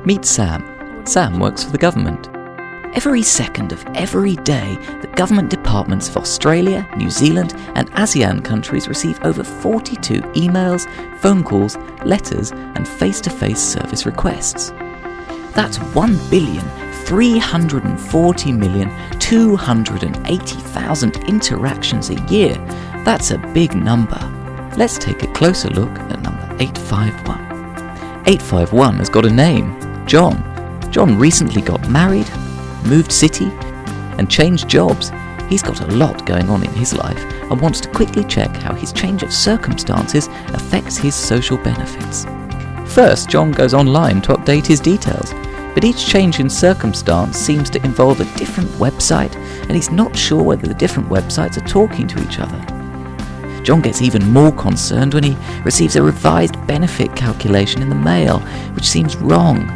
Meet Sam. Sam works for the government. Every second of every day, the government departments of Australia, New Zealand and ASEAN countries receive over 42 emails, phone calls, letters and face-to-face service requests. That's 1,340,280,000 interactions a year. That's a big number. Let's take a closer look at number 851. 851 has got a name, John. John recently got married, moved city, and changed jobs. He's got a lot going on in his life and wants to quickly check how his change of circumstances affects his social benefits. First, John goes online to update his details, but each change in circumstance seems to involve a different website, and he's not sure whether the different websites are talking to each other. John gets even more concerned when he receives a revised benefit calculation in the mail, which seems wrong.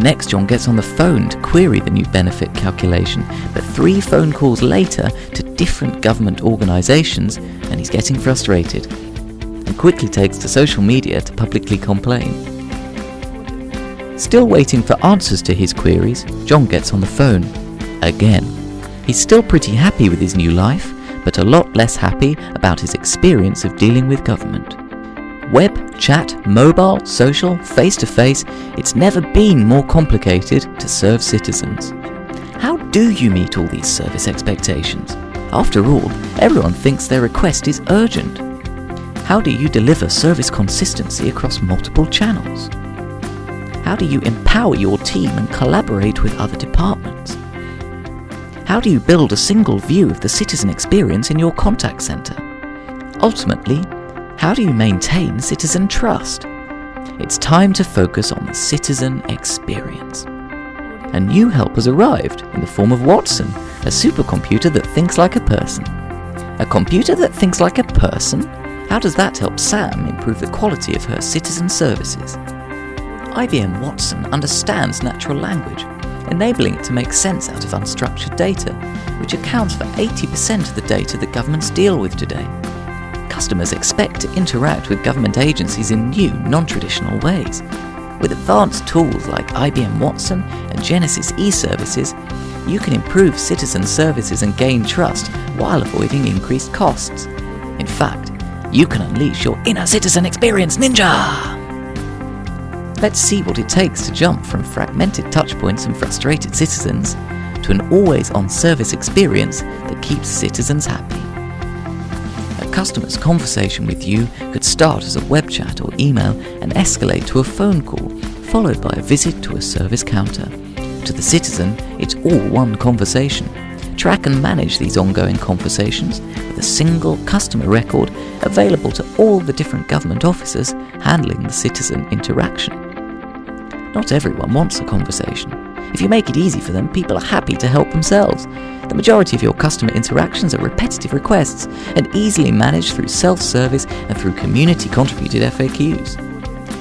Next, John gets on the phone to query the new benefit calculation, but 3 phone calls later to different government organisations, and he's getting frustrated, and quickly takes to social media to publicly complain. Still waiting for answers to his queries, John gets on the phone again. He's still pretty happy with his new life, but a lot less happy about his experience of dealing with government. Web, chat, mobile, social, face-to-face, it's never been more complicated to serve citizens. How do you meet all these service expectations? After all, everyone thinks their request is urgent. How do you deliver service consistency across multiple channels? How do you empower your team and collaborate with other departments? How do you build a single view of the citizen experience in your contact centre? Ultimately, how do you maintain citizen trust? It's time to focus on the citizen experience. A new help has arrived in the form of Watson, a supercomputer that thinks like a person. A computer that thinks like a person? How does that help Sam improve the quality of her citizen services? IBM Watson understands natural language, enabling it to make sense out of unstructured data, which accounts for 80% of the data that governments deal with today. Customers expect to interact with government agencies in new, non-traditional ways. With advanced tools like IBM Watson and Genesys e-services, you can improve citizen services and gain trust while avoiding increased costs. In fact, you can unleash your inner citizen experience ninja! Let's see what it takes to jump from fragmented touchpoints and frustrated citizens to an always-on service experience that keeps citizens happy. A customer's conversation with you could start as a web chat or email and escalate to a phone call, followed by a visit to a service counter. To the citizen, it's all one conversation. Track and manage these ongoing conversations with a single customer record available to all the different government officers handling the citizen interaction. Not everyone wants a conversation. If you make it easy for them, people are happy to help themselves. The majority of your customer interactions are repetitive requests and easily managed through self-service and through community-contributed FAQs.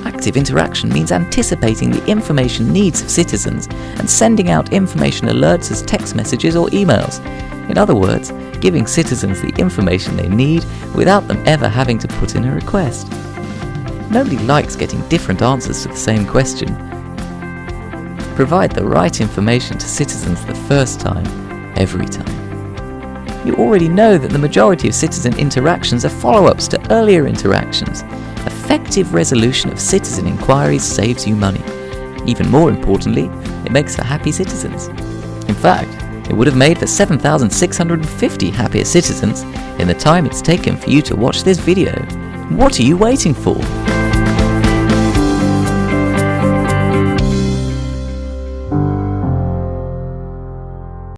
Active interaction means anticipating the information needs of citizens and sending out information alerts as text messages or emails. In other words, giving citizens the information they need without them ever having to put in a request. Nobody likes getting different answers to the same question. Provide the right information to citizens the first time, every time. You already know that the majority of citizen interactions are follow-ups to earlier interactions. Effective resolution of citizen inquiries saves you money. Even more importantly, it makes for happy citizens. In fact, it would have made for 7,650 happier citizens in the time it's taken for you to watch this video. What are you waiting for?